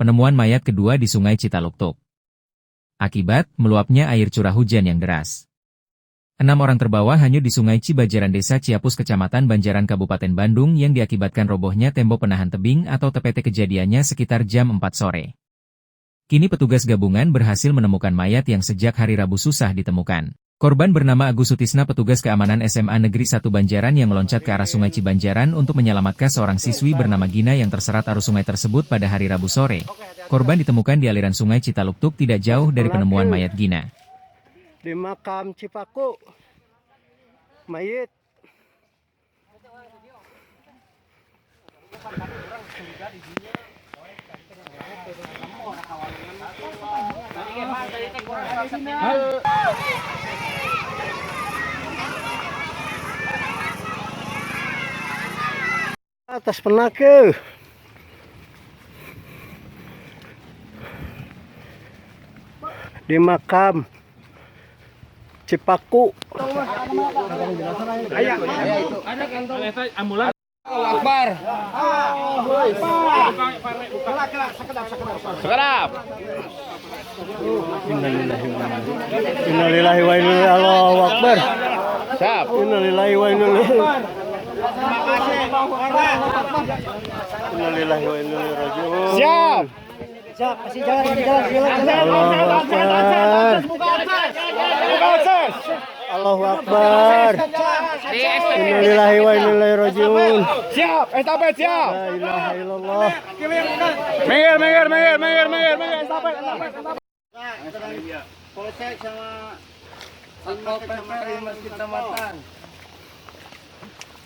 Penemuan mayat kedua di Sungai Citaluktuk. Akibat meluapnya air curah hujan yang deras. 6 orang terbawa hanyut di Sungai Cibajaran Desa Ciapus Kecamatan Banjaran Kabupaten Bandung yang diakibatkan robohnya tembok penahan tebing atau TPT. Kejadiannya sekitar jam 4 sore. Kini petugas gabungan berhasil menemukan mayat yang sejak hari Rabu susah ditemukan. Korban bernama Agus Sutisna, petugas keamanan SMA Negeri 1 Banjaran yang meloncat ke arah Sungai Cibanjaran untuk menyelamatkan seorang siswi bernama Gina yang terseret arus sungai tersebut pada hari Rabu sore. Korban ditemukan di aliran Sungai Citaluktuk tidak jauh dari penemuan mayat Gina. Di makam Cipaku, mayit. Atas penake. Di makam Cipaku. Ayah itu ada kantong ambulan. Akbar. Sekedap. Innalillahi wa inna ilaihi Allahu Akbar. Siap. Innalillahi wa inna ilaihi. Innalillahi wa inna ilaihi raji'un. Siap. Siap, kasih jalan. Allahu Akbar. Allahu Akbar. Innalillahi wa inna ilaihi raji'un. Siap, estafet siap. La ilaha illallah. Minggir, estafet. Polsek sama Satpol PP Linmas Kecamatan.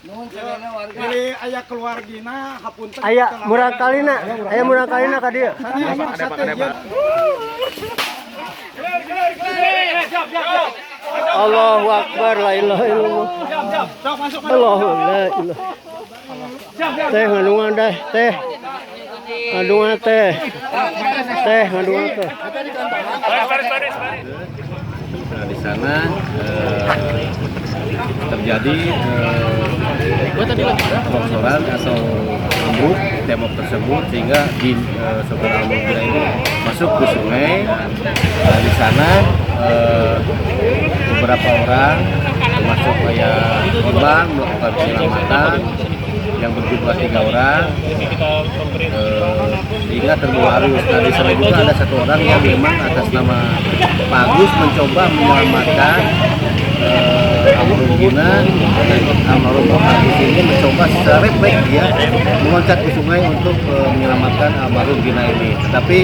Nuhun sagana warga. Jadi aya keluargina hapunten. Aya murah kalina ka dieu. Allahu Akbar, la ilaha illallah. Allahu la ilaha. Teh ngandungan dah, teh. Ngandungan teh. Teh ngandungan teh. Nah, di sana terjadi longsoran atau ambruk tembok tersebut sehingga di sopir almarhum ini masuk ke sungai. Nah, di sana beberapa orang termasuk korban melakukan penyelamatan yang berjumlah 3 orang sehingga terbawa arus. Nah, di sana juga ada 1 orang yang memang atas nama Pak Agus mencoba menyelamatkan almarhum Gina. Almarhum Pak Agus ini mencoba secara refleks dia meloncat ke sungai untuk menyelamatkan almarhum Gina ini. Tetapi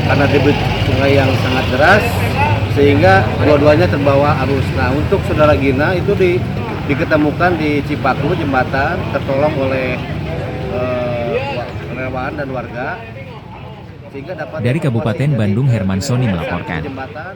karena debit sungai yang sangat deras sehingga dua-duanya terbawa arus. Nah, untuk saudara Gina itu diketemukan di Cipaku jembatan, tertolong oleh relawan dan warga sehingga dapat. Dari Kabupaten Bandung, Herman Soni melaporkan. Jembatan